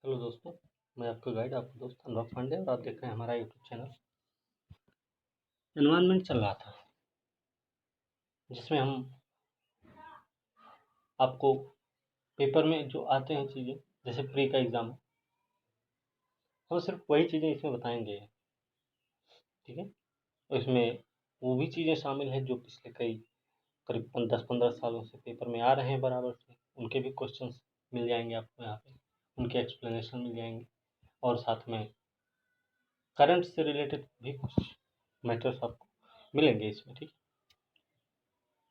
Hello दोस्तों, मैं आपका गाइड, आपका दोस्त अनुराग पांडे और आप देख रहे हैं हमारा यूट्यूब चैनल। एनवायरनमेंट चल रहा था जिसमें हम आपको पेपर में जो आते हैं चीज़ें, जैसे प्री का एग्ज़ाम है, हम सिर्फ वही चीज़ें इसमें बताएंगे। ठीक है, और इसमें वो भी चीज़ें शामिल हैं जो पिछले करीब 10-15 सालों से पेपर में आ रहे हैं बराबर से। उनके भी क्वेश्चंस मिल जाएंगे आपको यहाँ पे, उनके एक्सप्लेनेशन मिल जाएंगे और साथ में करंट से रिलेटेड भी कुछ मैटर्स आपको मिलेंगे इसमें। ठीक है,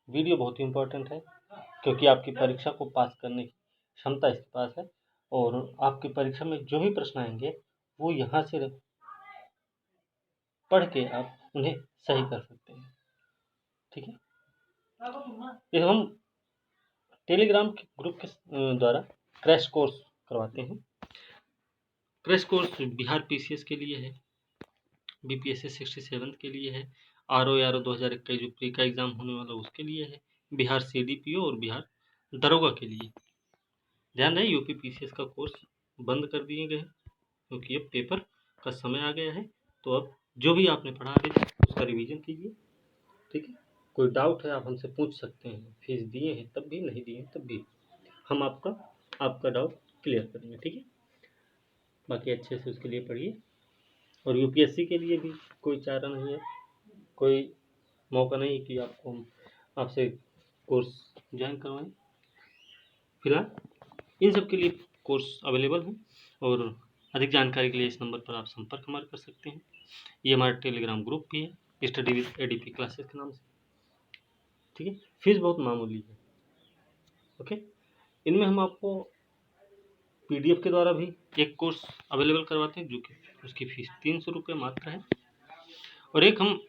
वीडियो बहुत ही इम्पोर्टेंट है क्योंकि आपकी परीक्षा को पास करने की क्षमता इसके पास है और आपकी परीक्षा में जो भी प्रश्न आएंगे वो यहाँ से पढ़ के आप उन्हें सही कर सकते हैं। ठीक है, ये हम टेलीग्राम के ग्रुप के द्वारा क्रैश कोर्स करवाते हैं। क्रैश कोर्स बिहार पीसीएस के लिए है, बीपीएससी 67 के लिए है, आरओ 2021 जो प्री का एग्ज़ाम होने वाला उसके लिए है, बिहार सीडीपीओ और बिहार दरोगा के लिए। ध्यान रहे, यूपी पीसीएस का कोर्स बंद कर दिए गए हैं क्योंकि अब पेपर का समय आ गया है। तो अब जो भी आपने पढ़ा अभी तक उसका रिवीजन कीजिए। ठीक है, कोई डाउट है आप हमसे पूछ सकते हैं, फीस दिए हैं तब भी, नहीं दिए हैं तब भी, हम आपका डाउट क्लियर करेंगे। ठीक है, बाकी अच्छे से उसके लिए पढ़िए और यूपीएससी के लिए भी कोई चारा नहीं है, कोई मौका नहीं कि आपसे कोर्स ज्वाइन करवाएं। फिलहाल इन सब के लिए कोर्स अवेलेबल हैं और अधिक जानकारी के लिए इस नंबर पर आप संपर्क हमारा कर सकते हैं। ये हमारा टेलीग्राम ग्रुप भी है, स्टडी विद एडीपी क्लासेस के नाम से। ठीक है, फीस बहुत मामूली है। ओके, इनमें हम आपको पीडीएफ के द्वारा भी एक कोर्स अवेलेबल करवाते हैं जो कि उसकी फीस 300 रुपये मात्र है, और एक हम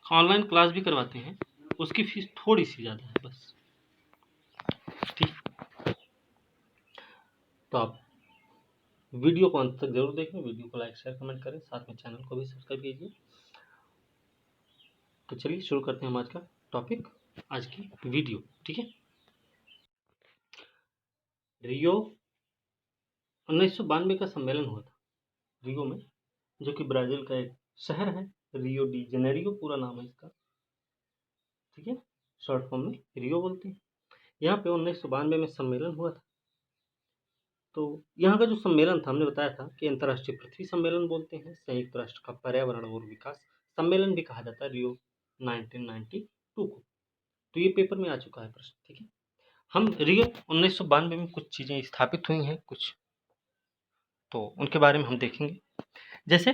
ऑनलाइन क्लास भी करवाते हैं, उसकी फीस थोड़ी सी ज़्यादा है बस। ठीक, तो आप वीडियो को अंत तक जरूर देखें, वीडियो को लाइक शेयर कमेंट करें, साथ में चैनल को भी सब्सक्राइब कीजिए। तो चलिए शुरू करते हैं हम आज का टॉपिक, आज की वीडियो। ठीक है, रियो 1992 का सम्मेलन हुआ था रियो में, जो कि ब्राज़ील का एक शहर है, रियो डी जेनेरियो पूरा नाम है इसका। ठीक है, शॉर्ट फॉर्म में रियो बोलते हैं। यहाँ पे 1992 में सम्मेलन हुआ था। तो यहाँ का जो सम्मेलन था, हमने बताया था कि अंतर्राष्ट्रीय पृथ्वी सम्मेलन बोलते हैं, संयुक्त राष्ट्र का पर्यावरण और विकास सम्मेलन भी कहा जाता है रियो 1992 को। तो ये पेपर में आ चुका है प्रश्न। ठीक है, हम रियो 1992 में कुछ चीज़ें स्थापित हुई हैं कुछ, तो उनके बारे में हम देखेंगे। जैसे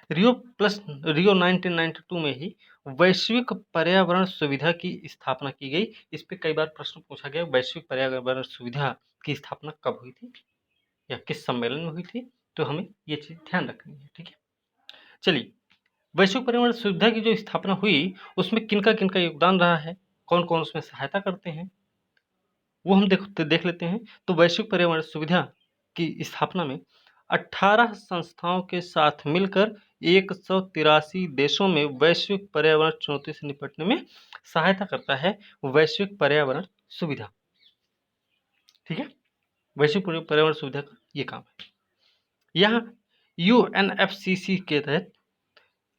रियो 1992 में ही वैश्विक पर्यावरण सुविधा की स्थापना की गई। इस पे कई बार प्रश्न पूछा गया, वैश्विक पर्यावरण सुविधा की स्थापना कब हुई थी या किस सम्मेलन में हुई थी, तो हमें ये चीज़ ध्यान रखनी है। ठीक है, चलिए, वैश्विक पर्यावरण सुविधा की जो स्थापना हुई उसमें किनका किनका योगदान रहा है, कौन कौन उसमें सहायता करते हैं, वो हम देख लेते हैं। तो वैश्विक पर्यावरण सुविधा की स्थापना में 18 संस्थाओं के साथ मिलकर 183 देशों में वैश्विक पर्यावरण चुनौती से निपटने में सहायता करता है वैश्विक पर्यावरण सुविधा। ठीक है, वैश्विक पर्यावरण सुविधा का ये काम है। यहाँ यूएनएफसीसी के तहत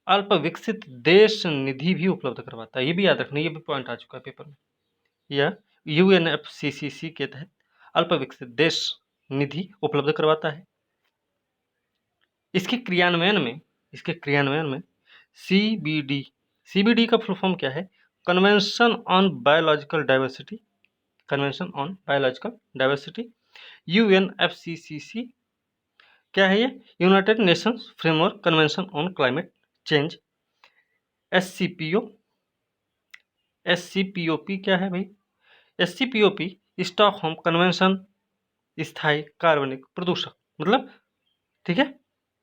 अल्प विकसित देश निधि भी उपलब्ध करवाता है, ये भी याद रखना, ये भी पॉइंट आ चुका है पेपर में। यह यूएनएफसीसी के तहत अल्प विकसित देश निधि उपलब्ध करवाता है। इसके क्रियान्वयन में सीबीडी का फुल फॉर्म क्या है? Convention on biological diversity. UNFCCC क्या है? ये United Nations framework convention on climate change. SCPOP क्या है भाई? एससीपीओपी स्टॉकहोम कन्वेंशन स्थायी कार्बनिक प्रदूषक, मतलब ठीक है,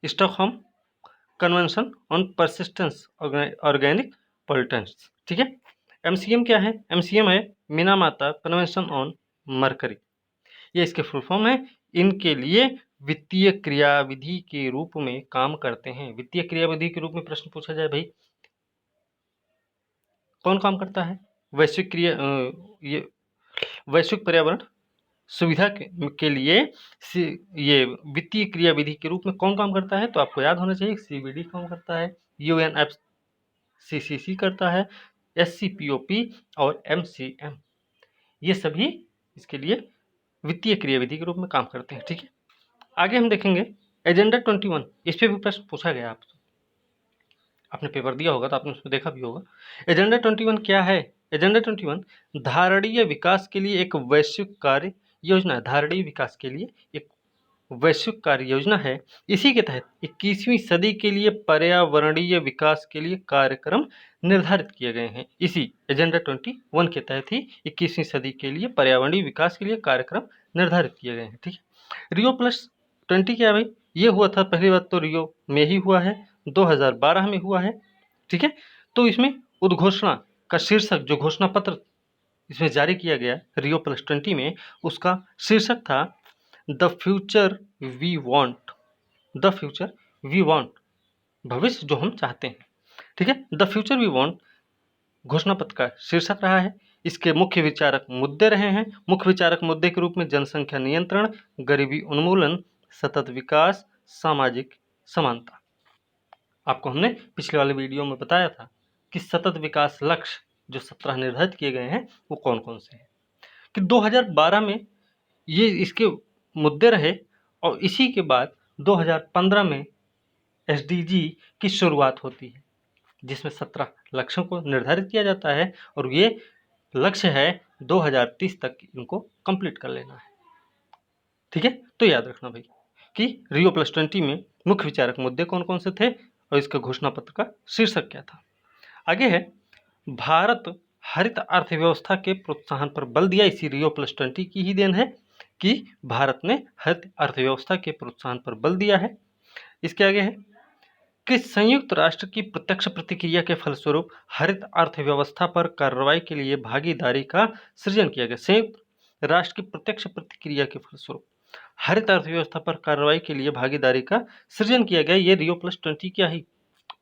Stockholm convention on persistence organic pollutants. ठीक है, एमसीएम क्या है? एमसीएम है मिनामाता कन्वेंशन ऑन मरकरी, ये इसके फुल फॉर्म है। इनके लिए वित्तीय क्रियाविधि के रूप में काम करते हैं। वित्तीय क्रियाविधि के रूप में प्रश्न पूछा जाए भाई, कौन काम करता है? वैश्विक पर्यावरण सुविधा के लिए ये वित्तीय क्रियाविधि के रूप में कौन काम करता है? तो आपको याद होना चाहिए CBD काम करता है, UNFCCC करता है, SCPOP और MCM, ये सभी इसके लिए वित्तीय क्रियाविधि के रूप में काम करते हैं। ठीक है, आगे हम देखेंगे एजेंडा 21। इस पे भी प्रश्न पूछा गया आपने पेपर दिया होगा तो आपने उसमें देखा भी होगा। एजेंडा 21 क्या है? एजेंडा 21 धारणीय विकास के लिए एक वैश्विक कार्य योजना है। धारणीय विकास के लिए एक वैश्विक कार्य योजना है। इसी के तहत 21वीं सदी के लिए पर्यावरणीय विकास के लिए कार्यक्रम निर्धारित किए गए हैं। इसी एजेंडा 21 के तहत ही 21वीं सदी के लिए पर्यावरणीय विकास के लिए कार्यक्रम निर्धारित किए गए हैं। ठीक है, Rio+20 क्या है भाई? ये हुआ था, पहली बात तो रियो में ही हुआ है, 2012 में हुआ है। ठीक है, तो इसमें उद्घोषणा का शीर्षक, जो घोषणा पत्र इसमें जारी किया गया Rio+20 में, उसका शीर्षक था the future we want. The future we want, भविष्य जो हम चाहते हैं। ठीक है, द फ्यूचर वी वॉन्ट घोषणा पत्र का शीर्षक रहा है। इसके मुख्य विचारक मुद्दे रहे हैं। मुख्य विचारक मुद्दे के रूप में जनसंख्या नियंत्रण, गरीबी उन्मूलन, सतत विकास, सामाजिक समानता। आपको हमने पिछले वाले वीडियो में बताया था कि सतत विकास लक्ष्य जो 17 निर्धारित किए गए हैं वो कौन कौन से हैं, कि 2012 में ये इसके मुद्दे रहे और इसी के बाद 2015 में SDG की शुरुआत होती है, जिसमें 17 लक्ष्यों को निर्धारित किया जाता है और ये लक्ष्य है 2030 तक इनको कंप्लीट कर लेना है। ठीक है, तो याद रखना भाई कि Rio+20 में मुख्य विचारक मुद्दे कौन कौन से थे और इसका घोषणा पत्र का शीर्षक क्या था। आगे है भारत हरित अर्थव्यवस्था के प्रोत्साहन पर बल दिया। इसी Rio+20 की ही देन है कि भारत ने हरित अर्थव्यवस्था के प्रोत्साहन पर बल दिया है। इसके आगे है कि संयुक्त राष्ट्र की प्रत्यक्ष प्रतिक्रिया के फलस्वरूप हरित अर्थव्यवस्था पर कार्रवाई के लिए भागीदारी का सृजन किया गया। संयुक्त राष्ट्र की प्रत्यक्ष प्रतिक्रिया के फलस्वरूप हरित अर्थव्यवस्था पर कार्रवाई के लिए भागीदारी का सृजन किया गया। ये Rio+20 का ही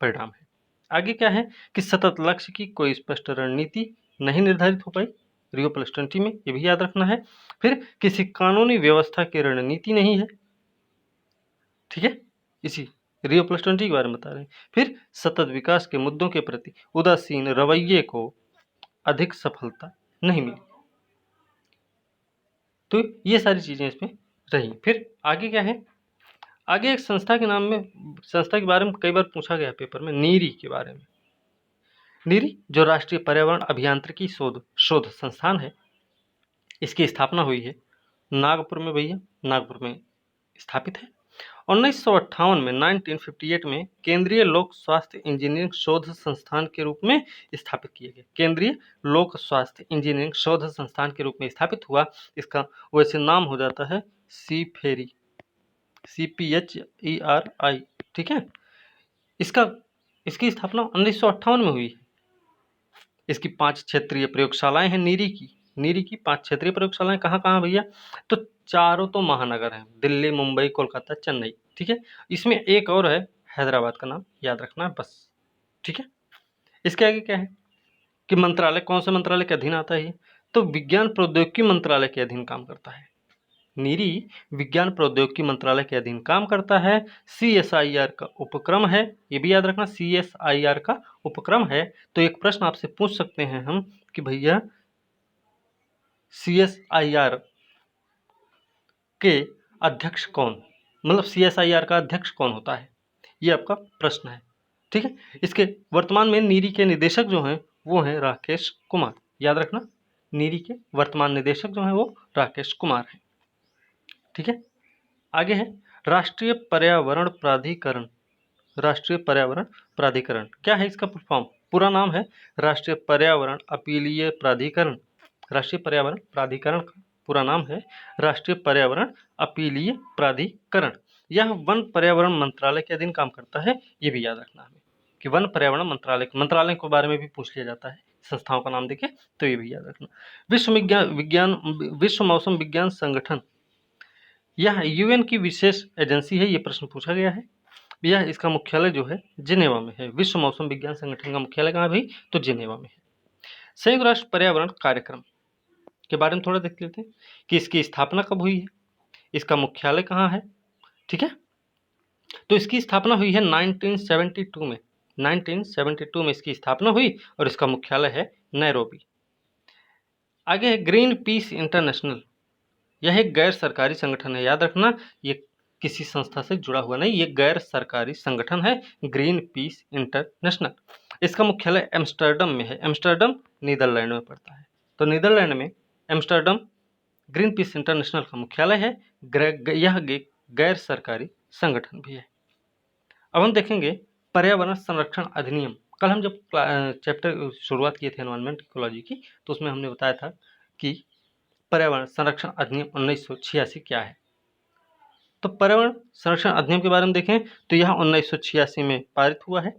परिणाम है। आगे क्या है कि सतत लक्ष्य की कोई स्पष्ट रणनीति नहीं निर्धारित हो पाई Rio+20 में, ये भी याद रखना है। फिर किसी कानूनी व्यवस्था की रणनीति नहीं है। ठीक है, इसी Rio+20 के बारे में बता रहे हैं। फिर सतत विकास के मुद्दों के प्रति उदासीन रवैये को अधिक सफलता नहीं मिली। तो ये सारी चीजें इसमें रही। फिर आगे क्या है, आगे एक संस्था के नाम में, संस्था के बारे में कई बार पूछा गया पेपर में, नीरी के बारे में। नीरी जो राष्ट्रीय पर्यावरण अभियांत्रिकी शोध संस्थान है, इसकी स्थापना हुई है नागपुर में भैया, नागपुर में स्थापित है। 1958 में 1958 में केंद्रीय लोक स्वास्थ्य इंजीनियरिंग शोध संस्थान के रूप में स्थापित किया गया। केंद्रीय लोक स्वास्थ्य इंजीनियरिंग शोध संस्थान के रूप में स्थापित हुआ। इसका वैसे नाम हो जाता है CPHERI, CPHERI। ठीक है, इसकी स्थापना 1958 में हुई है। इसकी 5 क्षेत्रीय प्रयोगशालाएं हैं। नीरी की 5 क्षेत्रीय प्रयोगशालाएं कहाँ कहाँ भैया? तो चारों तो महानगर हैं, दिल्ली, मुंबई, कोलकाता, चेन्नई। ठीक है, इसमें एक और है हैदराबाद का नाम याद रखना है बस। ठीक है, इसके आगे क्या है कि मंत्रालय, कौन से मंत्रालय के अधीन आता है? तो विज्ञान प्रौद्योगिकी मंत्रालय के अधीन काम करता है। नीरी विज्ञान प्रौद्योगिकी मंत्रालय के अधीन काम करता है। CSIR का उपक्रम है, ये भी याद रखना, CSIR का उपक्रम है। तो एक प्रश्न आपसे पूछ सकते हैं हम कि भैया CSIR के अध्यक्ष कौन, मतलब CSIR का अध्यक्ष कौन होता है, ये आपका प्रश्न है। ठीक है, इसके वर्तमान में नीरी के निदेशक जो हैं वो हैं राकेश कुमार। याद रखना, नीरी के वर्तमान निदेशक जो हैं वो राकेश कुमार हैं। ठीक है, आगे है राष्ट्रीय पर्यावरण प्राधिकरण। राष्ट्रीय पर्यावरण प्राधिकरण क्या है? इसका फुल फॉर्म, पूरा नाम है राष्ट्रीय पर्यावरण अपीलीय प्राधिकरण। राष्ट्रीय पर्यावरण प्राधिकरण का पूरा नाम है राष्ट्रीय पर्यावरण अपीलीय प्राधिकरण। यह वन पर्यावरण मंत्रालय के अधीन काम करता है। ये भी याद रखना हमें कि वन पर्यावरण मंत्रालय के बारे में भी पूछ लिया जाता है संस्थाओं का नाम देके, तो ये भी याद रखना। विश्व मौसम विज्ञान संगठन, यह UN की विशेष एजेंसी है। ये प्रश्न पूछा गया है। यह इसका मुख्यालय जो है जिनेवा में है। विश्व मौसम विज्ञान संगठन का मुख्यालय कहाँ भाई? तो जिनेवा में है। संयुक्त राष्ट्र पर्यावरण कार्यक्रम, के बारे में थोड़ा देख लेते हैं कि इसकी स्थापना कब हुई है, इसका मुख्यालय कहाँ है। ठीक है, तो इसकी स्थापना हुई है 1972 में। 1972 में इसकी स्थापना हुई और इसका मुख्यालय है नैरोबी। आगे है ग्रीन पीस इंटरनेशनल। यह एक गैर सरकारी संगठन है, याद रखना ये किसी संस्था से जुड़ा हुआ नहीं, ये गैर सरकारी संगठन है ग्रीन पीस इंटरनेशनल। इसका मुख्यालय एम्स्टर्डम में है। एम्स्टर्डम नीदरलैंड में पड़ता है। तो नीदरलैंड में एम्स्टर्डम ग्रीन पीस इंटरनेशनल का मुख्यालय है। यह गैर सरकारी संगठन भी है। अब हम देखेंगे पर्यावरण संरक्षण अधिनियम। कल हम जब चैप्टर शुरुआत किए थे एनवायरमेंट इकोलॉजी की, तो उसमें हमने बताया था कि पर्यावरण संरक्षण अधिनियम 1986 क्या है। तो पर्यावरण संरक्षण अधिनियम के बारे में देखें तो यह 1986 में पारित हुआ है।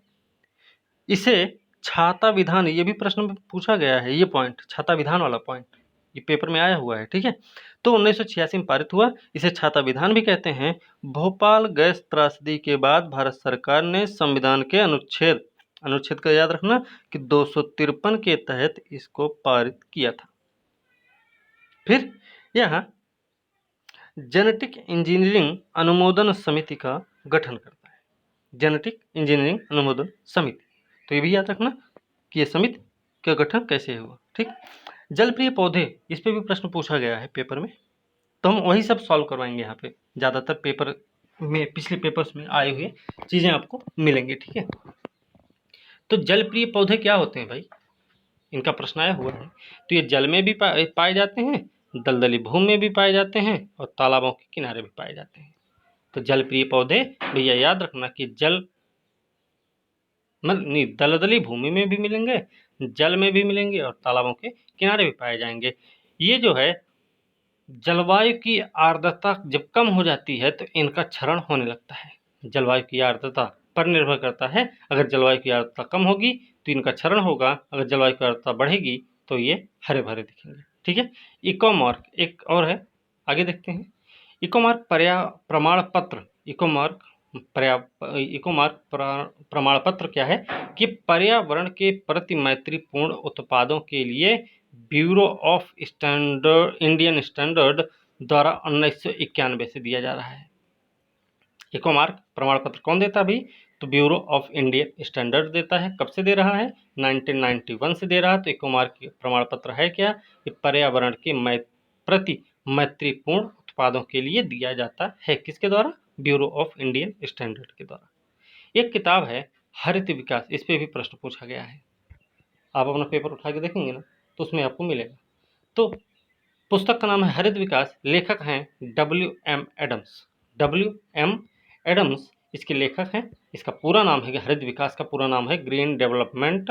इसे छाता विधान, ये भी प्रश्न में पूछा गया है, ये पॉइंट छाता विधान वाला पॉइंट ये पेपर में आया हुआ है। ठीक है, तो 1986 में पारित हुआ, इसे छाता विधान भी कहते हैं। भोपाल गैस त्रासदी के बाद भारत सरकार ने संविधान के अनुच्छेद का याद रखना कि 253 के तहत इसको पारित किया था। फिर यह जेनेटिक इंजीनियरिंग अनुमोदन समिति का गठन करता है। जेनेटिक इंजीनियरिंग अनुमोदन समिति, तो ये भी याद रखना कि ये समिति का गठन कैसे हुआ। ठीक, जलप्रिय पौधे, इस पे भी प्रश्न पूछा गया है पेपर में, तो हम वही सब सॉल्व करवाएंगे यहाँ पे। ज़्यादातर पेपर में, पिछले पेपर्स में आए हुए चीज़ें आपको मिलेंगे। ठीक है, तो जलप्रिय पौधे क्या होते हैं भाई, इनका प्रश्न आया हुआ है। तो ये जल में भी पाए जाते हैं, दलदली भूमि में भी पाए जाते हैं और तालाबों के किनारे भी पाए जाते हैं। तो जलप्रिय पौधे भैया याद रखना कि दलदली भूमि में भी मिलेंगे, जल में भी मिलेंगे और तालाबों के किनारे भी पाए जाएंगे। ये जो है जलवायु की आर्द्रता जब कम हो जाती है तो इनका क्षरण होने लगता है। जलवायु की आर्द्रता पर निर्भर करता है। अगर जलवायु की आर्द्रता कम होगी तो इनका क्षरण होगा, अगर जलवायु की आर्द्रता बढ़ेगी तो ये हरे भरे दिखेंगे। ठीक है, इकोमार्क एक और है, आगे देखते हैं। इकोमार्क प्रमाण पत्र, इकोमार्क प्रमाण पत्र क्या है कि पर्यावरण के प्रति मैत्रीपूर्ण उत्पादों के लिए ब्यूरो ऑफ इंडियन स्टैंडर्ड द्वारा 1991 से दिया जा रहा है। इकोमार्क प्रमाण पत्र कौन देता भाई, तो ब्यूरो ऑफ इंडियन स्टैंडर्ड देता है। कब से दे रहा है, 1991 से दे रहा है। तो इकोमार्क प्रमाण पत्र है क्या, कि पर्यावरण के प्रति मैत्रीपूर्ण उत्पादों के लिए दिया जाता है। किसके द्वारा, ब्यूरो ऑफ इंडियन स्टैंडर्ड के द्वारा। एक किताब है हरित विकास, इस पे भी प्रश्न पूछा गया है। आप अपना पेपर उठा के देखेंगे ना तो उसमें आपको मिलेगा। तो पुस्तक का नाम है हरित विकास, लेखक हैं WM एडम्स। WM एडम्स इसके लेखक हैं। इसका पूरा नाम है, हरित विकास का पूरा नाम है green development,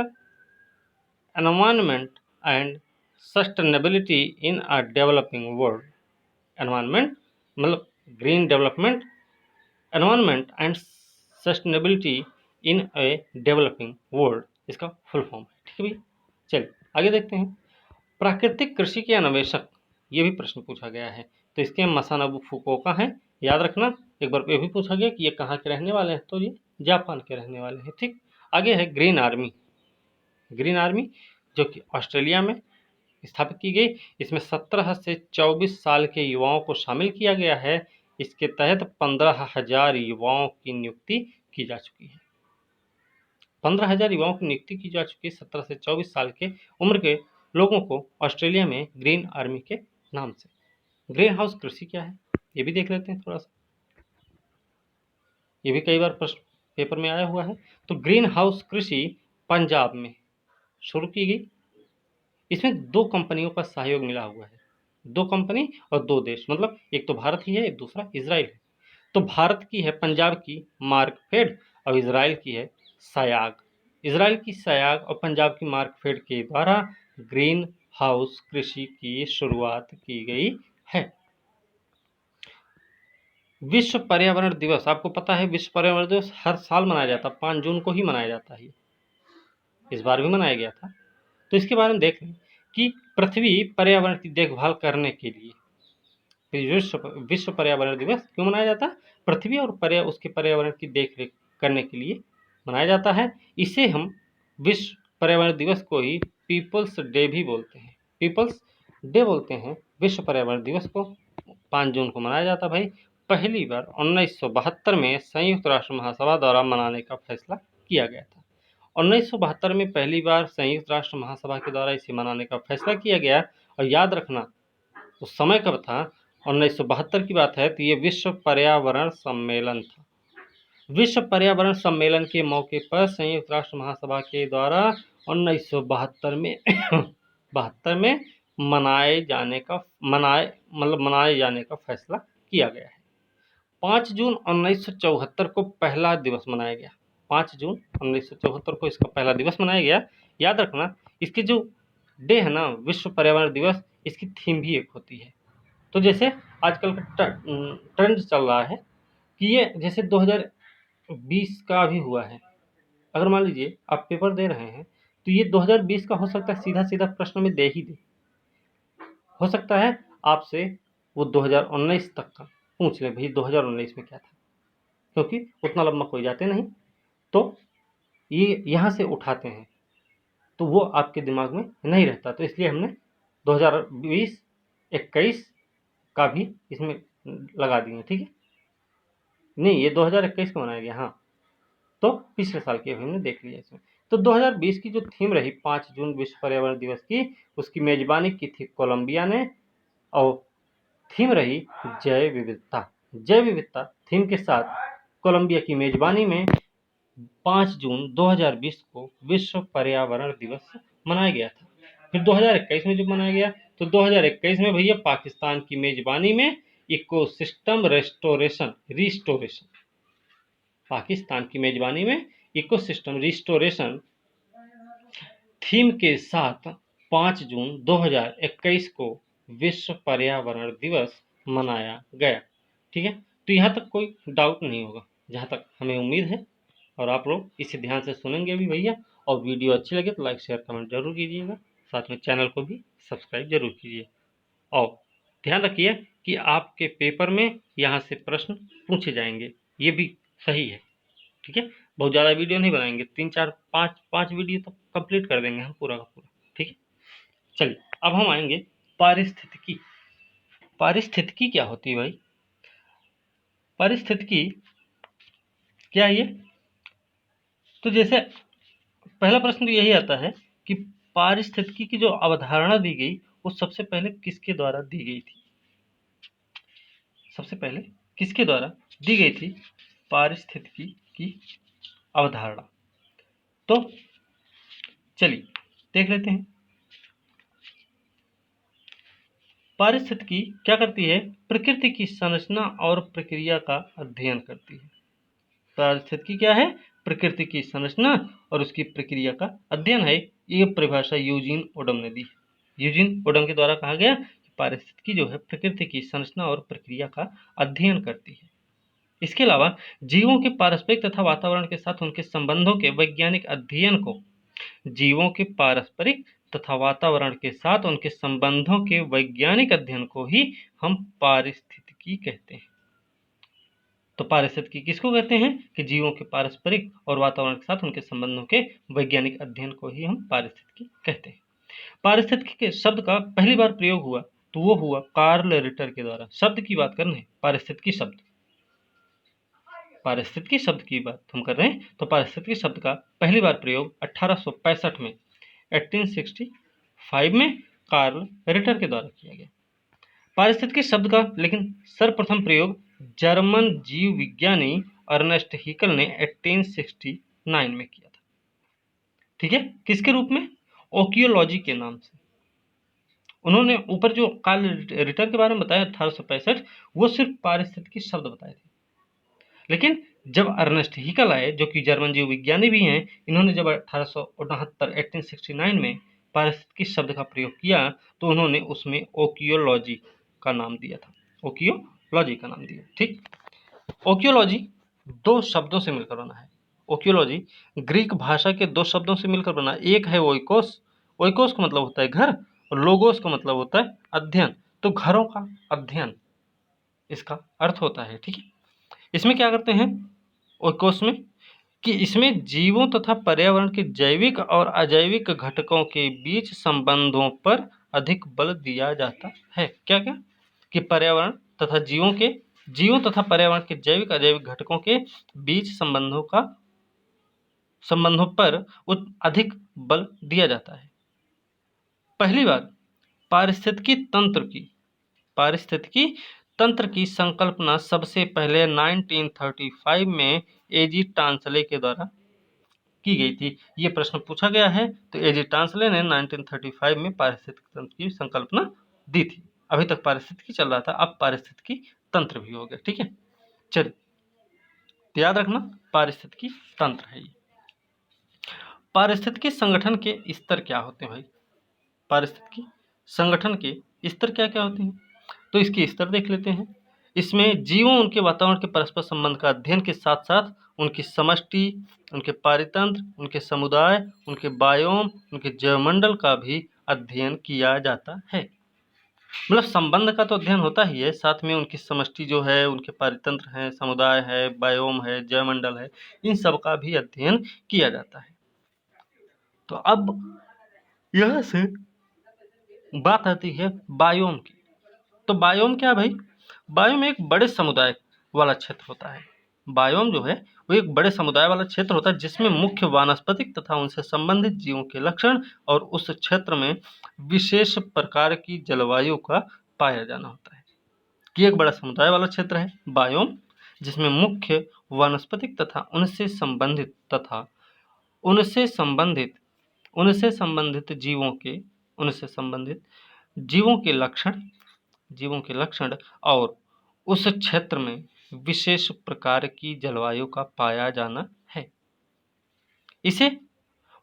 environment and sustainability in a developing world. Environment मतलब green development, environment and sustainability in a developing world, इसका फुल फॉर्म है। ठीक है भैया, चलिए आगे देखते हैं। प्राकृतिक कृषि के अन्वेषक, ये भी प्रश्न पूछा गया है। तो इसके मसानोबु फुकुओका हैं, याद रखना। एक बार ये भी पूछा गया कि ये कहाँ के रहने वाले हैं, तो ये जापान के रहने वाले हैं। ठीक, आगे है ग्रीन आर्मी। ग्रीन आर्मी जो कि ऑस्ट्रेलिया में स्थापित की गई, इसमें 17 से 24 साल के युवाओं को शामिल किया गया है। इसके तहत 15,000 युवाओं की नियुक्ति की जा चुकी है। 15,000 युवाओं की नियुक्ति की जा चुकी है 17 से 24 साल के उम्र के लोगों को ऑस्ट्रेलिया में ग्रीन आर्मी के नाम से। ग्रीन हाउस कृषि क्या है, ये भी देख लेते हैं थोड़ा सा, ये भी कई बार प्रश्न पेपर में आया हुआ है। तो ग्रीन हाउस कृषि पंजाब में शुरू की गई। इसमें 2 कंपनियों का सहयोग मिला हुआ है, 2 कंपनी और 2 देश, मतलब एक तो भारत ही है, एक दूसरा इजराइल है। तो भारत की है पंजाब की मार्कफेड और इजराइल की है सयाग। इजराइल की सयाग और पंजाब की मार्कफेड के द्वारा ग्रीन हाउस कृषि की शुरुआत की गई है। विश्व पर्यावरण दिवस, आपको पता है विश्व पर्यावरण दिवस हर साल मनाया जाता है, 5 जून को ही मनाया जाता है। इस बार भी मनाया गया था। तो इसके बारे में देख लें कि पृथ्वी पर्यावरण की देखभाल करने के लिए विश्व पर्यावरण दिवस क्यों मनाया जाता है, पृथ्वी और उसके पर्यावरण की देखरेख करने के लिए मनाया जाता है। इसे हम विश्व पर्यावरण दिवस को ही पीपल्स डे भी बोलते हैं। पीपल्स डे बोलते हैं विश्व पर्यावरण दिवस को 5 जून को मनाया जाता है भाई। पहली बार 1972 में संयुक्त राष्ट्र महासभा द्वारा मनाने का फैसला किया गया था। 1972 में पहली बार संयुक्त राष्ट्र महासभा के द्वारा इसे मनाने का फैसला किया गया। और याद रखना उस समय कब था, 1972 की बात है, तो ये विश्व पर्यावरण सम्मेलन था। विश्व पर्यावरण सम्मेलन के मौके पर संयुक्त राष्ट्र महासभा के द्वारा 1972 में मनाए जाने का फैसला किया गया है। 5 जून 1974 को पहला दिवस मनाया गया। 5 जून 1974 को इसका पहला दिवस मनाया गया। याद रखना इसकी जो डे है ना, विश्व पर्यावरण दिवस, इसकी थीम भी एक होती है। तो जैसे आजकल का ट्रेंड चल रहा है कि ये जैसे 2020 का भी हुआ है। अगर मान लीजिए आप पेपर दे रहे हैं तो ये 2020 का हो सकता है सीधा सीधा प्रश्न में दे ही दे, हो सकता है आपसे वो 2019 तक का पूछ ले, भाई 2019 में क्या था, क्योंकि उतना लंबा कोई जाते नहीं, तो ये यहाँ से उठाते हैं तो वो आपके दिमाग में नहीं रहता। तो इसलिए हमने 2020-21 का भी इसमें लगा दिए, ठीक है। नहीं, ये 2021 को मनाया गया, हाँ, तो पिछले साल की हमने देख लिया इसमें। तो 2020 की जो थीम रही 5 जून विश्व पर्यावरण दिवस की, उसकी मेजबानी की थी कोलंबिया ने, और थीम रही जैव विविधता। जैव विविधता थीम के साथ कोलंबिया की मेजबानी में 5 जून 2020 को विश्व पर्यावरण दिवस मनाया गया था। फिर 2021 में जब मनाया गया तो 2021 में भैया पाकिस्तान की मेजबानी में इकोसिस्टम रिस्टोरेशन पाकिस्तान की मेजबानी में इकोसिस्टम रिस्टोरेशन थीम के साथ 5 जून 2021 को विश्व पर्यावरण दिवस मनाया गया, ठीक है। तो यहाँ तक कोई डाउट नहीं होगा, जहाँ तक हमें उम्मीद है, और आप लोग इसे ध्यान से सुनेंगे भी भैया। और वीडियो अच्छी लगे तो लाइक शेयर कमेंट जरूर कीजिएगा, साथ में चैनल को भी सब्सक्राइब जरूर कीजिए। और ध्यान रखिए कि आपके पेपर में यहाँ से प्रश्न पूछे जाएंगे, ये भी सही है, ठीक है। बहुत ज़्यादा वीडियो नहीं बनाएंगे, 3-4-5 वीडियो तो कंप्लीट कर देंगे हम पूरा का पूरा, ठीक है। चलिए अब हम आएंगे पारिस्थितिकी। पारिस्थितिकी क्या होती है भाई? पारिस्थितिकी क्या है ये? तो जैसे पहला प्रश्न तो यही आता है कि पारिस्थितिकी की जो अवधारणा दी गई वो सबसे पहले किसके द्वारा दी गई थी? सबसे पहले किसके द्वारा दी गई थी पारिस्थितिकी की अवधारणा? तो चलिए देख लेते हैं। पारिस्थितिकी क्या करती है? प्रकृति की संरचना और प्रक्रिया का अध्ययन करती है। पारिस्थितिकी क्या है? प्रकृति की संरचना और उसकी प्रक्रिया का अध्ययन है। ये परिभाषा यूजीन ओडम ने दी। यूजीन ओडम के द्वारा कहा गया कि पारिस्थितिकी जो है प्रकृति की संरचना और प्रक्रिया का अध्ययन करती है। इसके अलावा जीवों के पारस्परिक तथा वातावरण के साथ उनके संबंधों के वैज्ञानिक अध्ययन को जीवों के पारस्परिक तथा वातावरण के साथ उनके संबंधों के वैज्ञानिक अध्ययन को ही हम पारिस्थितिकी कहते हैं। तो पारिस्थितिकी किसको कहते हैं? कि जीवों के पारस्परिक और वातावरण के साथ उनके संबंधों के वैज्ञानिक अध्ययन को ही हम पारिस्थितिकी कहते हैं। पारिस्थितिकी के शब्द का पहली बार प्रयोग हुआ तो वो हुआ कार्ल रिटर के द्वारा। शब्द की बात कर रहे हैं, पारिस्थितिकी शब्द की बात हम कर रहे हैं। तो पारिस्थितिकी शब्द का पहली बार प्रयोग 1865 में 1865 में कार्ल रिटर के द्वारा किया गया। पारिस्थितिकी शब्द का लेकिन सर्वप्रथम प्रयोग जर्मन जीव विज्ञानी अर्नेस्ट हैकेल ने 1869 में किया था, ठीक है। किसके रूप में? ओकियोलॉजी के नाम से। उन्होंने ऊपर जो कार्ल रिटर के बारे में बताया 1865, वो सिर्फ पारिस्थितिकी शब्द बताए थे। लेकिन जब अर्नेस्ट हैकेल आए, जो कि जर्मन जीव विज्ञानी भी हैं, इन्होंने जब 1869 में पारिस्थितिकी शब्द का प्रयोग किया तो उन्होंने उसमें ओकियोलॉजी का नाम दिया था। ओकियोलॉजी का नाम दिया, ठीक। ओकियोलॉजी 2 शब्दों से मिलकर बना है। ओकियोलॉजी ग्रीक भाषा के 2 शब्दों से मिलकर बना। एक है ओइकोस। ओइकोस का मतलब होता है घर, और लोगोस का मतलब होता है अध्ययन। तो घरों का अध्ययन इसका अर्थ होता है, ठीक है। इसमें क्या करते हैं ओइकोस में कि इसमें जीवों तथा पर्यावरण के जैविक और अजैविक घटकों के बीच संबंधों पर अधिक बल दिया जाता है। क्या क्या? कि पर्यावरण तथा जीवों तथा पर्यावरण के जैविक अजैविक घटकों के बीच संबंधों पर अधिक बल दिया जाता है। पहली बार पारिस्थितिकी तंत्र की संकल्पना सबसे पहले 1935 में एजी टांसले के द्वारा की गई थी। ये प्रश्न पूछा गया है, तो एजी टांसले ने 1935 में पारिस्थितिकी तंत्र की संकल्पना दी थी। अभी तक पारिस्थितिकी चल रहा था, अब पारिस्थितिकी तंत्र भी हो गया। ठीक है, चलिए, तो याद रखना पारिस्थितिकी तंत्र है ये। पारिस्थितिकी संगठन के स्तर क्या होते हैं भाई? पारिस्थितिकी संगठन के स्तर क्या क्या होते हैं, तो इसके स्तर देख लेते हैं। इसमें जीवों, उनके वातावरण के परस्पर संबंध का अध्ययन के साथ साथ उनकी समष्टि, उनके पारितंत्र, उनके समुदाय, उनके बायोम, उनके जैवमंडल का भी अध्ययन किया जाता है। मतलब संबंध का तो अध्ययन होता ही है, साथ में उनकी समष्टि जो है, उनके पारितंत्र है, समुदाय है, बायोम है, जैवमंडल है, इन सब का भी अध्ययन किया जाता है। तो अब यहां से बात आती है बायोम की। तो बायोम क्या है भाई? बायोम एक बड़े समुदाय वाला क्षेत्र होता है। बायोम जो है वो एक बड़े समुदाय वाला क्षेत्र होता है जिसमें मुख्य वानस्पतिक तथा उनसे संबंधित जीवों के लक्षण और उस क्षेत्र में विशेष प्रकार की जलवायु का पाया जाना होता है। कि एक बड़ा समुदाय वाला क्षेत्र है बायोम, जिसमें मुख्य वानस्पतिक तथा उनसे संबंधित जीवों के लक्षण और उस क्षेत्र में विशेष प्रकार की जलवायु का पाया जाना है। इसे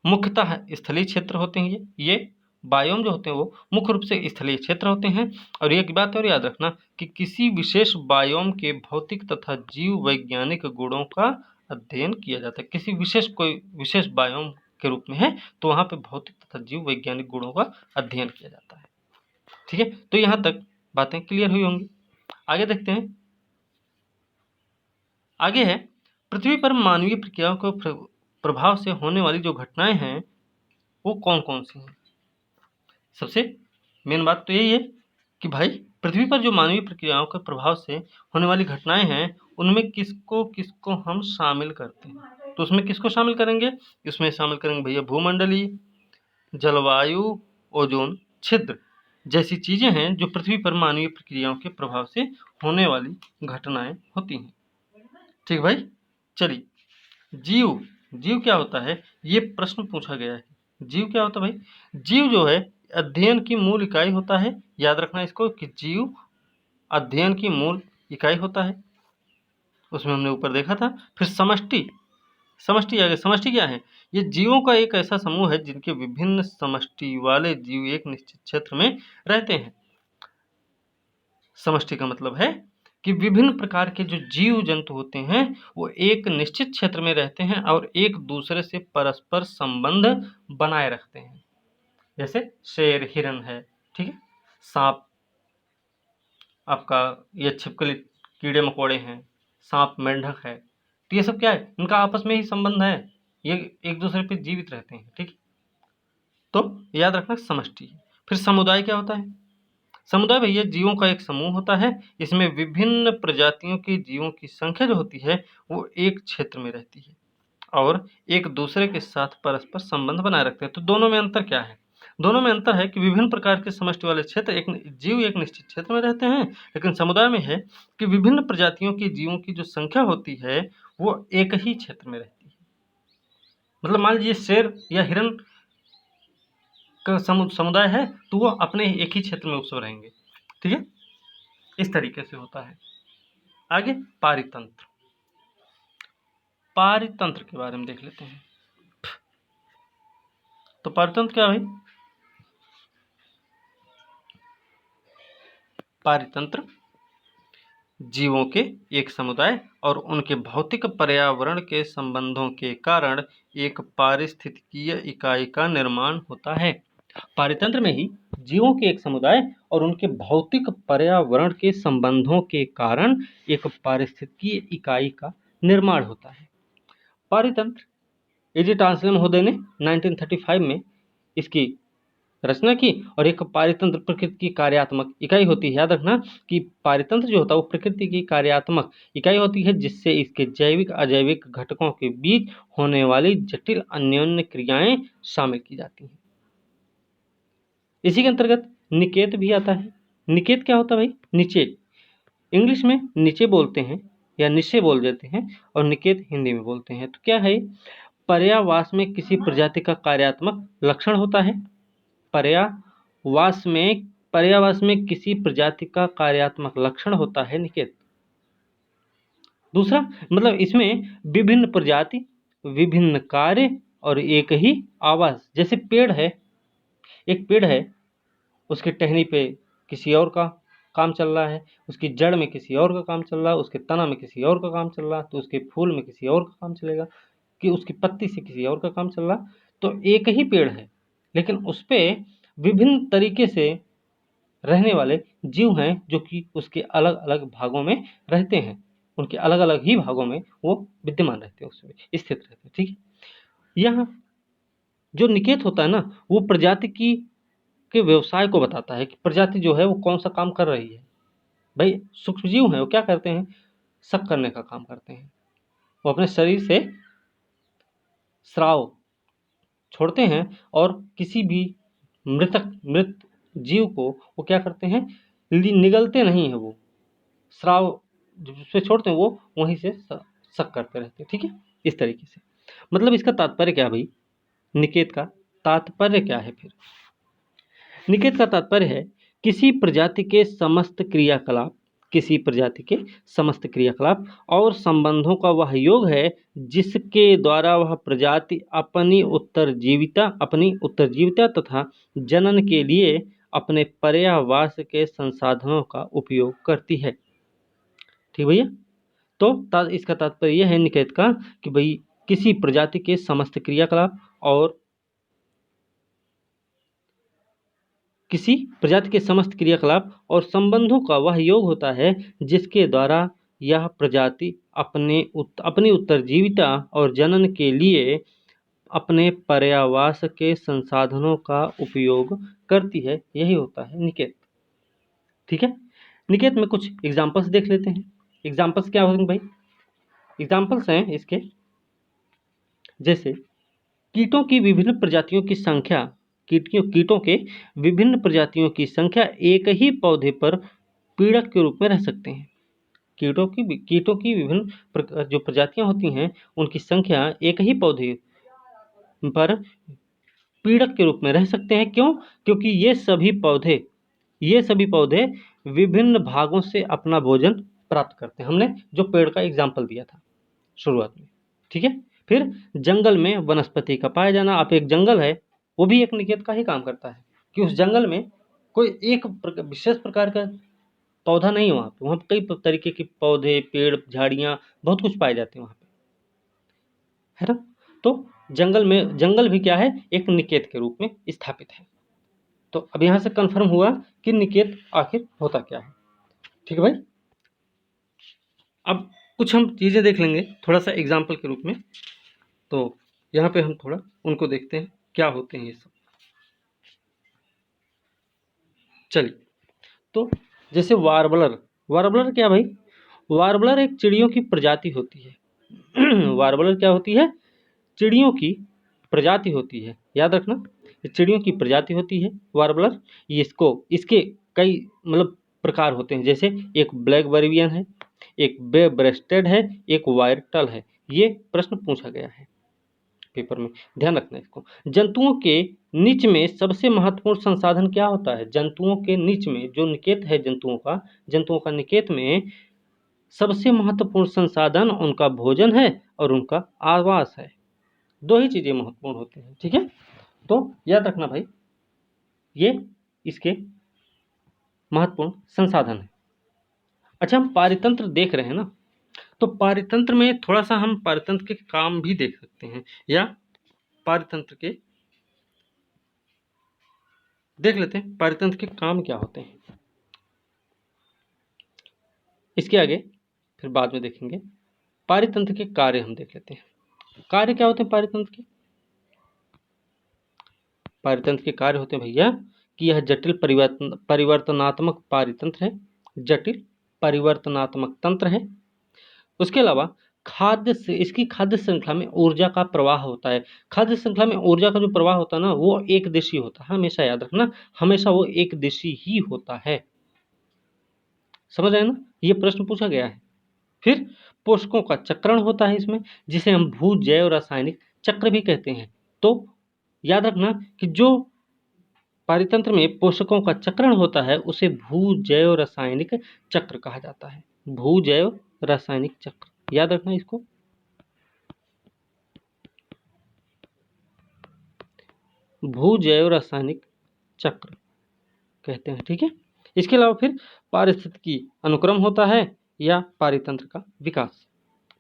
मुख्यतः स्थलीय क्षेत्र होते हैं। ये बायोम जो होते हैं वो मुख्य रूप से स्थलीय क्षेत्र होते हैं। और एक बात और याद रखना कि किसी विशेष बायोम के भौतिक तथा जीव वैज्ञानिक गुणों का अध्ययन किया जाता है। कोई विशेष बायोम के रूप में है तो वहां पे भौतिक तथा जीव वैज्ञानिक गुणों का अध्ययन किया जाता है। ठीक है, तो यहां तक बातें क्लियर हुई होंगी। आगे देखते हैं। आगे है पृथ्वी पर मानवीय प्रक्रियाओं के प्रभाव से होने वाली जो घटनाएं हैं वो कौन कौन सी हैं। सबसे मेन बात तो यही है कि भाई पृथ्वी पर जो मानवीय प्रक्रियाओं के प्रभाव से होने वाली घटनाएं हैं उनमें किसको किसको हम शामिल करते हैं। तो उसमें किसको शामिल करेंगे? इसमें शामिल करेंगे भैया भूमंडलीय, जलवायु, ओजोन छिद्र जैसी चीजें हैं जो पृथ्वी पर मानवीय प्रक्रियाओं के प्रभाव से होने वाली घटनाएं होती हैं। ठीक भाई, चलिए, जीव क्या होता है, ये प्रश्न पूछा गया है। जीव क्या होता है भाई? जीव जो है अध्ययन की मूल इकाई होता है। याद रखना इसको कि जीव अध्ययन की मूल इकाई होता है। उसमें हमने ऊपर देखा था। फिर समष्टि आगे, समष्टि क्या है? ये जीवों का एक ऐसा समूह है जिनके विभिन्न समष्टि वाले जीव एक निश्चित क्षेत्र में रहते हैं। समष्टि का मतलब है कि विभिन्न प्रकार के जो जीव जंतु होते हैं वो एक निश्चित क्षेत्र में रहते हैं और एक दूसरे से परस्पर संबंध बनाए रखते हैं। जैसे शेर, हिरन है, ठीक है, सांप, आपका ये छिपकली कीड़े मकोड़े हैं, सांप, मेंढक है, तो ये सब क्या है? इनका आपस में ही संबंध है, ये एक दूसरे पे जीवित रहते हैं। ठीक है, तो याद रखना समष्टि। फिर समुदाय क्या होता है? समुदाय भैया जीवों का एक समूह होता है। इसमें विभिन्न प्रजातियों के जीवों की संख्या जो होती है वो एक क्षेत्र में रहती है और एक दूसरे के साथ परस्पर संबंध बनाए रखते हैं। तो दोनों में अंतर क्या है? दोनों में अंतर है कि विभिन्न प्रकार के समष्टि वाले क्षेत्र जीव एक निश्चित क्षेत्र में रहते हैं, लेकिन समुदाय में है कि विभिन्न प्रजातियों के जीवों की जो संख्या होती है वो एक ही क्षेत्र में रहती है। मतलब मान लीजिए शेर या हिरन का समुदाय है तो वो अपने एक ही क्षेत्र में उसमें रहेंगे। ठीक है, इस तरीके से होता है। आगे पारितंत्र के बारे में देख लेते हैं। तो पारितंत्र क्या है भाई? पारितंत्र जीवों के एक समुदाय और उनके भौतिक पर्यावरण के संबंधों के कारण एक पारिस्थितिकीय इकाई का निर्माण होता है। पारितंत्र में ही जीवों के एक समुदाय और उनके भौतिक पर्यावरण के संबंधों के कारण एक पारिस्थितिकीय इकाई का निर्माण होता है। पारितंत्र एजी टांसले महोदय ने 1935 में इसकी रचना की, और एक पारितंत्र प्रकृति की कार्यात्मक इकाई होती है। याद रखना कि पारितंत्र जो होता है वो प्रकृति की कार्यात्मक इकाई होती है, जिससे इसके जैविक अजैविक घटकों के बीच होने वाली जटिल अन्योन्य क्रियाएं शामिल की जाती हैं। इसी के अंतर्गत निकेत भी आता है। निकेत क्या होता है भाई? निषेध। इंग्लिश में नीचे बोलते हैं या निश्चय बोल देते हैं, और निकेत हिंदी में बोलते हैं। तो क्या है? पर्यावास में किसी प्रजाति का कार्यात्मक लक्षण होता है। पर्यावास में किसी प्रजाति का कार्यात्मक लक्षण होता है निकेत। दूसरा मतलब इसमें विभिन्न प्रजाति, विभिन्न कार्य और एक ही आवास। जैसे पेड़ है, एक पेड़ है, उसके टहनी पे किसी और का काम चल रहा है, उसकी जड़ में किसी और का काम चल रहा है, उसके तना में किसी और का काम चल रहा है, तो उसके फूल में किसी और का काम चलेगा, कि उसकी पत्ती से किसी और का काम चल रहा। तो एक ही पेड़ है, लेकिन उस पर विभिन्न तरीके से रहने वाले जीव हैं, जो कि उसके अलग अलग भागों में रहते हैं। उनके अलग अलग ही भागों में वो विद्यमान रहते हैं, उसमें स्थित रहते हैं। ठीक है। यहाँ जो निकेत होता है ना, वो प्रजाति की के व्यवसाय को बताता है कि प्रजाति जो है वो कौन सा काम कर रही है। भाई सूक्ष्म जीव हैं, वो क्या करते हैं? शक करने का काम करते हैं। वो अपने शरीर से स्राव छोड़ते हैं, और किसी भी मृत जीव को वो क्या करते हैं? निगलते नहीं है। वो स्राव जो छोड़ते हैं वो वहीं से शक करते रहते हैं। ठीक है, इस तरीके से। मतलब इसका तात्पर्य क्या भाई? निकेत का तात्पर्य क्या है फिर? निकेत का तात्पर्य है किसी प्रजाति के समस्त क्रियाकलाप और संबंधों का वह योग है, जिसके द्वारा वह प्रजाति अपनी उत्तरजीविता तथा जनन के लिए अपने पर्यावास के संसाधनों का उपयोग करती है। ठीक भैया। तो इसका तात्पर्य यह है निकेत का कि भाई किसी प्रजाति के समस्त क्रियाकलाप और संबंधों का वह योग होता है, जिसके द्वारा यह प्रजाति अपनी उत्तरजीविता और जनन के लिए अपने पर्यावास के संसाधनों का उपयोग करती है। यही होता है निकेत। ठीक है। निकेत में कुछ एग्जाम्पल्स देख लेते हैं। एग्जाम्पल्स क्या होंगे भाई? एग्जाम्पल्स हैं इसके, जैसे कीटों की विभिन्न प्रजातियों की संख्या एक ही पौधे पर पीड़क के रूप में रह सकते हैं। कीटों की विभिन्न जो प्रजातियां होती हैं, उनकी संख्या एक ही पौधे पर पीड़क के रूप में रह सकते हैं। क्यों? क्योंकि ये सभी पौधे विभिन्न भागों से अपना भोजन प्राप्त करते हैं। हमने जो पेड़ का एग्जाम्पल दिया था शुरुआत में। ठीक है। फिर जंगल में वनस्पति का पाया जाना। आप एक जंगल है, वो भी एक निकेत का ही काम करता है, कि उस जंगल में कोई एक विशेष प्रकार का पौधा नहीं है। वहाँ पे कई तरीके के पौधे, पेड़, झाड़ियाँ, बहुत कुछ पाए जाते हैं वहाँ पे, है ना। तो जंगल भी क्या है? एक निकेत के रूप में स्थापित है। तो अब यहाँ से कंफर्म हुआ कि निकेत आखिर होता क्या है। ठीक है भाई। अब कुछ हम चीज़ें देख लेंगे थोड़ा सा एग्जाम्पल के रूप में। तो यहाँ पे हम थोड़ा उनको देखते हैं क्या होते हैं ये सब। चलिए, तो जैसे वार्बलर क्या भाई? वार्बलर एक चिड़ियों की प्रजाति होती है। वार्बलर क्या होती है? चिड़ियों की प्रजाति होती है। याद रखना, चिड़ियों की प्रजाति होती है वार्बलर। इसके कई मतलब प्रकार होते हैं। जैसे एक ब्लैक बर्बियन है, एक बे ब्रेस्टेड है, एक वायरटल है। ये प्रश्न पूछा गया है पेपर में, ध्यान रखना इसको। जंतुओं के नीच में सबसे महत्वपूर्ण संसाधन क्या होता है? जंतुओं के नीच में जो निकेत है जंतुओं का निकेत में सबसे महत्वपूर्ण संसाधन उनका भोजन है और उनका आवास है। दो ही चीजें महत्वपूर्ण होती हैं। ठीक है। तो याद रखना भाई, ये इसके महत्वपूर्ण संसाधन है। अच्छा, हम पारितंत्र देख रहे हैं ना, तो पारितंत्र में थोड़ा सा हम पारितंत्र के काम भी देख सकते हैं, या पारितंत्र के देख लेते हैं पारितंत्र के काम क्या होते हैं। इसके आगे फिर बाद में देखेंगे। पारितंत्र के कार्य हम देख लेते हैं। कार्य क्या होते हैं पारितंत्र के? पारितंत्र के कार्य होते हैं भैया कि यह जटिल परिवर्तनात्मक पारितंत्र है, जटिल परिवर्तनात्मक तंत्र है। उसके अलावा इसकी खाद्य श्रृंखला में ऊर्जा का प्रवाह होता है। खाद्य श्रृंखला में ऊर्जा का जो प्रवाह होता है ना, वो एक दिशी होता है, हमेशा याद रखना, हमेशा वो एक दिशी ही होता है। समझ रहे हैं ना, ये प्रश्न पूछा गया है। फिर पोषकों का चक्रण होता है इसमें, जिसे हम भू जैव रासायनिक चक्र भी कहते हैं। तो याद रखना कि जो पारितंत्र में पोषकों का चक्रण होता है उसे भू जैव रासायनिक चक्र कहा जाता है। भू जैव रासायनिक चक्र, याद रखना इसको। भू जैव रासायनिक चक्र कहते हैं, ठीक है। इसके अलावा फिर पारिस्थितिकी अनुक्रम होता है या पारितंत्र का विकास।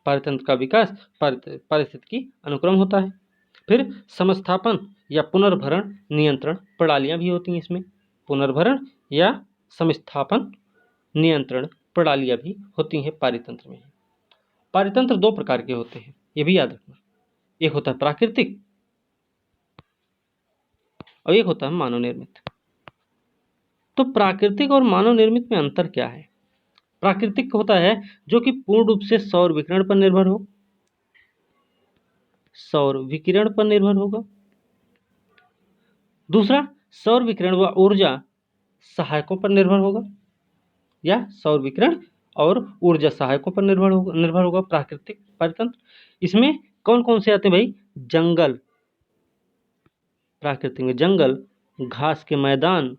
पारितंत्र का विकास पारिस्थितिकी अनुक्रम होता है। फिर समस्थापन या पुनर्भरण नियंत्रण प्रणालियां भी होती हैं इसमें। पुनर्भरण या समस्थापन नियंत्रण प्रणालियां भी होती हैं पारितंत्र में। पारितंत्र दो प्रकार के होते हैं, ये भी याद रखना। एक होता है प्राकृतिक और एक होता है मानव निर्मित। तो प्राकृतिक और मानव निर्मित में अंतर क्या है? प्राकृतिक होता है जो कि पूर्ण रूप से सौर विकिरण पर निर्भर हो, सौर विकिरण पर निर्भर होगा। दूसरा, सौर विकिरण व ऊर्जा सहायकों पर निर्भर होगा, या सौर विकिरण और ऊर्जा सहायकों पर निर्भर होगा प्राकृतिक पारितंत्र। इसमें कौन कौन से आते हैं भाई? जंगल, प्राकृतिक में जंगल, घास के मैदान,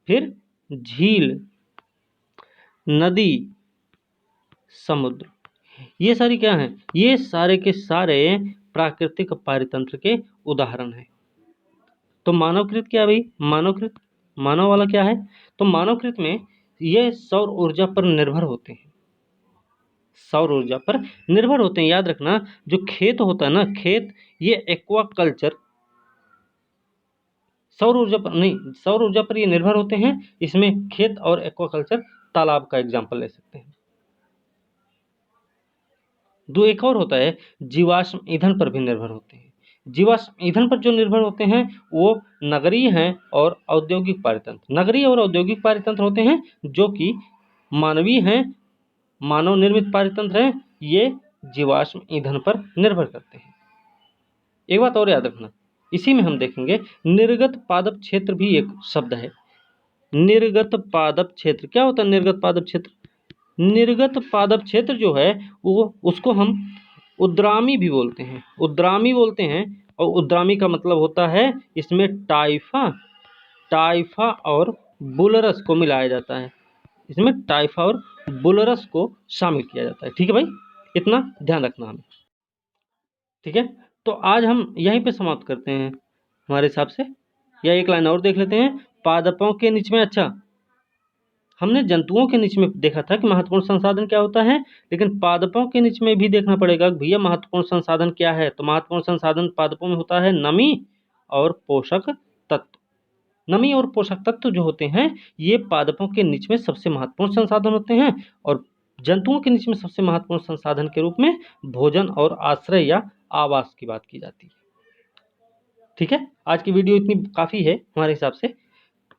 फिर झील, नदी, समुद्र, ये सारी क्या हैं? ये सारे के सारे प्राकृतिक पारितंत्र के उदाहरण हैं। तो मानवकृत क्या है भाई? मानवकृत, मानव वाला क्या है? तो मानवकृत में ये सौर ऊर्जा पर निर्भर होते हैं, सौर ऊर्जा पर निर्भर होते हैं। याद रखना, जो खेत होता है ना, खेत, ये एक्वा कल्चर सौर ऊर्जा पर नहीं, सौर ऊर्जा पर ये निर्भर होते हैं। इसमें खेत और एक्वाकल्चर, तालाब का एग्जाम्पल ले सकते हैं। दो एक और होता है, जीवाश्म ईंधन पर भी निर्भर होते हैं। जीवाश्म ईंधन पर जो निर्भर होते हैं वो नगरीय हैं और औद्योगिक पारितंत्र। नगरीय और औद्योगिक पारितंत्र होते हैं जो कि मानवीय हैं, मानव निर्मित पारितंत्र हैं, ये जीवाश्म ईंधन पर निर्भर करते हैं। एक बात और याद रखना, इसी में हम देखेंगे निर्गत पादप क्षेत्र भी एक शब्द है। निर्गत पादप क्षेत्र क्या होता है? निर्गत पादप क्षेत्र, निर्गत पादप क्षेत्र जो है वो, उसको हम उद्रामी भी बोलते हैं, उद्रामी बोलते हैं। और उद्रामी का मतलब होता है इसमें टाइफा और बुलरस को मिलाया जाता है, इसमें टाइफा और बुलरस को शामिल किया जाता है। ठीक है भाई, इतना ध्यान रखना हमें, ठीक है। तो आज हम यहीं पे समाप्त करते हैं हमारे हिसाब से, या एक लाइन और देख लेते हैं। पादपों के नीच में, अच्छा हमने जंतुओं के नीच में देखा था कि महत्वपूर्ण संसाधन क्या होता है, लेकिन पादपों के नीच में भी देखना पड़ेगा कि भैया महत्वपूर्ण संसाधन क्या है। तो महत्वपूर्ण संसाधन पादपों में होता है नमी और पोषक तत्व। नमी और पोषक तत्व जो होते हैं ये पादपों के नीच में सबसे महत्वपूर्ण संसाधन होते हैं, और जंतुओं के नीच में सबसे महत्वपूर्ण संसाधन के रूप में भोजन और आश्रय या आवास की बात की जाती है। ठीक है, आज की वीडियो इतनी काफ़ी है हमारे हिसाब से।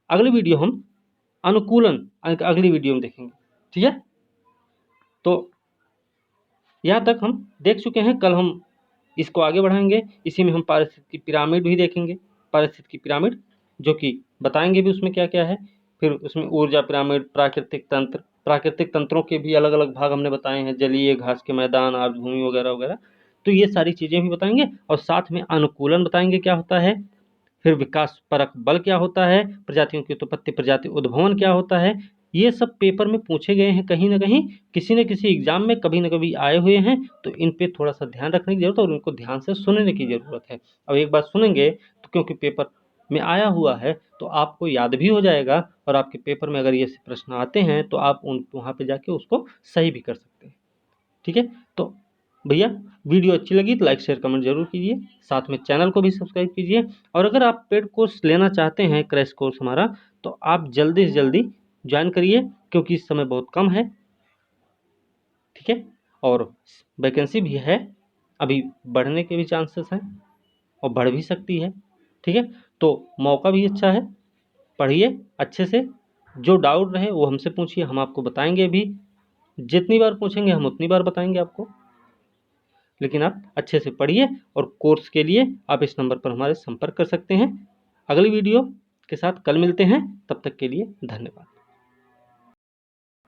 अगली वीडियो हम अनुकूलन अगली वीडियो में देखेंगे, ठीक है। तो यहाँ तक हम देख चुके हैं, कल हम इसको आगे बढ़ाएंगे। इसी में हम पारिस्थितिकी पिरामिड भी देखेंगे, पारिस्थितिकी पिरामिड जो कि बताएंगे भी उसमें क्या क्या है। फिर उसमें ऊर्जा पिरामिड, प्राकृतिक तंत्र, प्राकृतिक तंत्रों के भी अलग अलग भाग हमने बताए हैं, जलीय, घास के मैदान, आर्द्रभूमि वगैरह वगैरह। तो ये सारी चीज़ें भी बताएंगे और साथ में अनुकूलन बताएंगे क्या होता है, फिर विकास परक बल क्या होता है, प्रजातियों की उत्पत्ति, प्रजाति उद्भवन क्या होता है। ये सब पेपर में पूछे गए हैं कहीं ना कहीं, किसी न किसी एग्जाम में कभी न कभी आए हुए हैं। तो इन पे थोड़ा सा ध्यान रखने की जरूरत है और उनको ध्यान से सुनने की ज़रूरत है। अब एक बार सुनेंगे तो क्योंकि पेपर में आया हुआ है तो आपको याद भी हो जाएगा, और आपके पेपर में अगर ये प्रश्न आते हैं तो आप वहाँ पे जाके उसको सही भी कर सकते हैं। ठीक है, तो भैया वीडियो अच्छी लगी तो लाइक शेयर कमेंट जरूर कीजिए, साथ में चैनल को भी सब्सक्राइब कीजिए। और अगर आप पेड कोर्स लेना चाहते हैं, क्रैश कोर्स हमारा, तो आप जल्दी से जल्दी ज्वाइन करिए क्योंकि इस समय बहुत कम है। ठीक है, और वैकेंसी भी है, अभी बढ़ने के भी चांसेस हैं और बढ़ भी सकती है। ठीक है, तो मौका भी अच्छा है, पढ़िए अच्छे से, जो डाउट रहे वो हमसे पूछिए, हम आपको बताएंगे भी, जितनी बार पूछेंगे हम उतनी बार बताएंगे आपको, लेकिन आप अच्छे से पढ़िए। और कोर्स के लिए आप इस नंबर पर हमारे संपर्क कर सकते हैं। अगली वीडियो के साथ कल मिलते हैं, तब तक के लिए धन्यवाद।